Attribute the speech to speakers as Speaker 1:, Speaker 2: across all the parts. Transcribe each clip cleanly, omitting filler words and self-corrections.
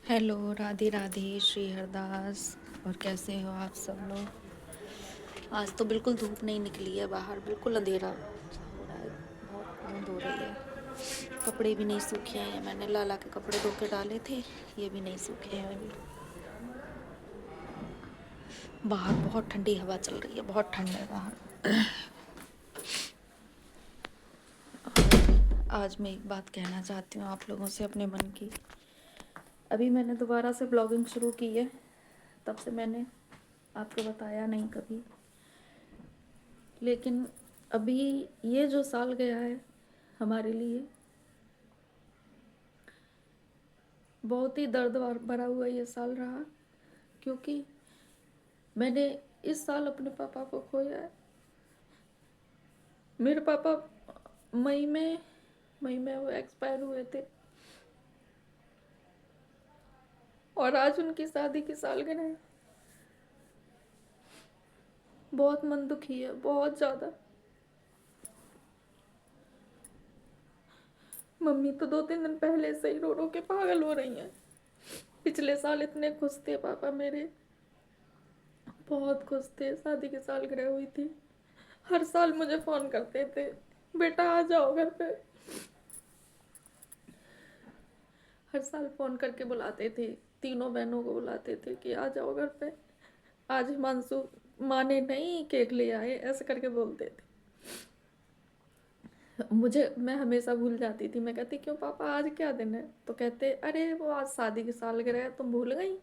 Speaker 1: Hello, Radhe Radhe, Shri Hardas. और कैसे हो आप सब लोग? आज तो बिल्कुल धूप नहीं निकली है, बाहर बिल्कुल अंधेरा हो रहा है, बहुत धुंध हो रही है। कपड़े भी नहीं सूखे हैं, मैंने लाला के कपड़े धो के डाले थे, ये भी नहीं सूखे हैं अभी। बाहर बहुत ठंडी हवा चल रही है, बहुत ठंड है बाहर। आज मैं एक बात कहना चाहती हूँ आप लोगों से, अपने मन की। अभी मैंने दोबारा से ब्लॉगिंग शुरू की है, तब से मैंने आपको बताया नहीं कभी। लेकिन अभी ये जो साल गया है हमारे लिए, बहुत ही दर्द भरा हुआ ये साल रहा, क्योंकि मैंने इस साल अपने पापा को खोया है। मेरे पापा मई में वो एक्सपायर हुए थे, और आज उनकी शादी की सालगिरह है। बहुत मन दुखी है, बहुत ज़्यादा। मम्मी तो 2-3 दिन पहले से ही रो रो के पागल हो रही हैं। पिछले साल इतने खुश थे पापा मेरे, बहुत खुश थे। शादी की सालगिरह हुई थी, हर साल मुझे फ़ोन करते थे, बेटा आ जाओ घर पे। हर साल फ़ोन करके बुलाते थे, तीनों बहनों को बुलाते थे कि आ जाओ घर पे। आज हिमांशु माने नहीं, केक ले आए, ऐसे करके बोलते थे। मैं हमेशा भूल जाती थी। मैं कहती क्यों पापा आज क्या दिन है? तो कहते अरे वो आज शादी की सालगिरह है, तुम भूल गई।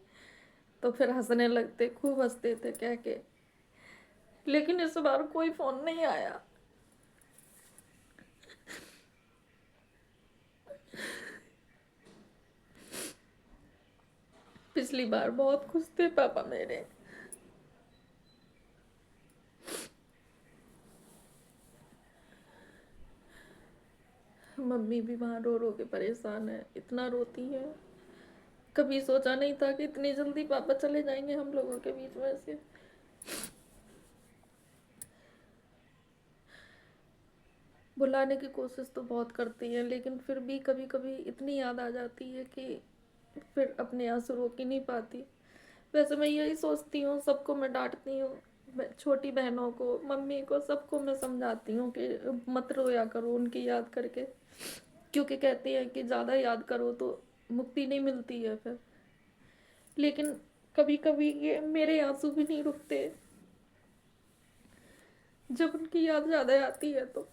Speaker 1: तो फिर हंसने लगते, खूब हंसते थे कह के। लेकिन इस बार कोई फ़ोन नहीं आया। पिछली बार बहुत खुश थे पापा मेरे। मम्मी भी वहाँ रो रो के परेशान है, इतना रोती है। कभी सोचा नहीं था कि इतनी जल्दी पापा चले जाएंगे हम लोगों के बीच में से। बुलाने की कोशिश तो बहुत करती है, लेकिन फिर भी कभी कभी इतनी याद आ जाती है कि फिर अपने आंसू रोक ही नहीं पाती। वैसे मैं यही सोचती हूँ, सबको मैं डांटती हूँ, छोटी बहनों को, मम्मी को, सबको मैं समझाती हूँ कि मत रोया करो उनकी याद करके, क्योंकि कहते हैं कि ज़्यादा याद करो तो मुक्ति नहीं मिलती है फिर। लेकिन कभी कभी ये मेरे आंसू भी नहीं रुकते जब उनकी याद ज़्यादा आती है तो।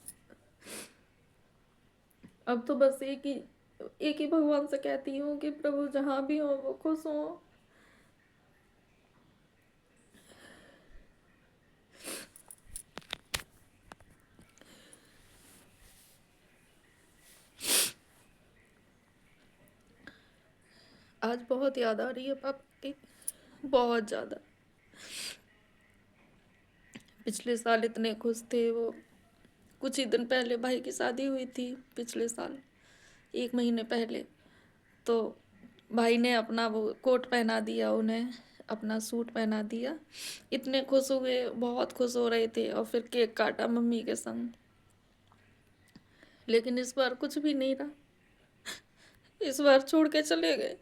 Speaker 1: अब तो बस एक ही भगवान से कहती हूँ कि प्रभु जहाँ भी हो वो खुश हो। आज बहुत याद आ रही है पापा की, बहुत ज़्यादा। पिछले साल इतने खुश थे वो। कुछ ही दिन पहले भाई की शादी हुई थी, पिछले साल 1 महीने पहले। तो भाई ने अपना वो कोट पहना दिया उन्हें, अपना सूट पहना दिया। इतने खुश हुए, बहुत खुश हो रहे थे, और फिर केक काटा मम्मी के संग। लेकिन इस बार कुछ भी नहीं रहा, इस बार छोड़ के चले गए।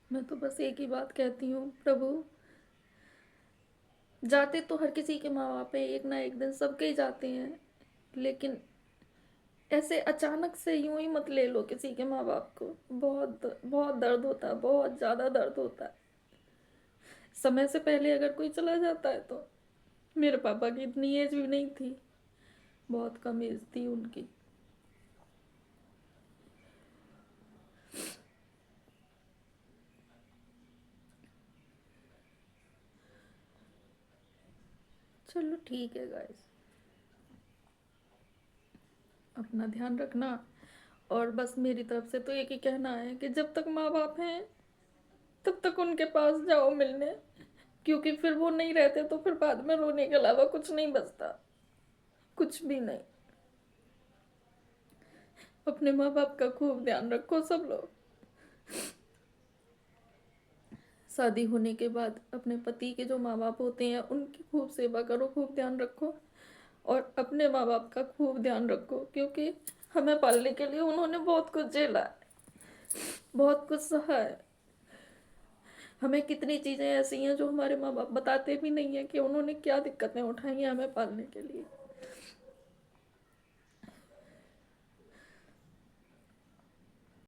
Speaker 1: मैं तो बस एक ही बात कहती हूँ, प्रभु जाते तो हर किसी के माँ बाप है, एक ना एक दिन सबके ही जाते हैं, लेकिन ऐसे अचानक से यूं ही मत ले लो किसी के माँ बाप को। बहुत बहुत दर्द होता है, बहुत ज़्यादा दर्द होता है। समय से पहले अगर कोई चला जाता है तो। मेरे पापा की इतनी एज भी नहीं थी, बहुत कम एज थी उनकी। चलो ठीक है गाइस, अपना ध्यान रखना। और बस मेरी तरफ से तो एक ही कहना है कि जब तक माँ बाप हैं तब तक उनके पास जाओ मिलने, क्योंकि फिर वो नहीं रहते तो फिर बाद में रोने के अलावा कुछ नहीं बचता, कुछ भी नहीं। अपने माँ बाप का खूब ध्यान रखो सब लोग। शादी होने के बाद अपने पति के जो माँ बाप होते हैं उनकी खूब सेवा करो, खूब ध्यान रखो। और अपने माँ बाप का खूब ध्यान रखो, क्योंकि हमें पालने के लिए उन्होंने बहुत कुछ झेला है, बहुत कुछ सहा है। हमें कितनी चीज़ें ऐसी हैं जो हमारे माँ बाप बताते भी नहीं हैं कि उन्होंने क्या दिक्कतें उठाई हैं हमें पालने के लिए।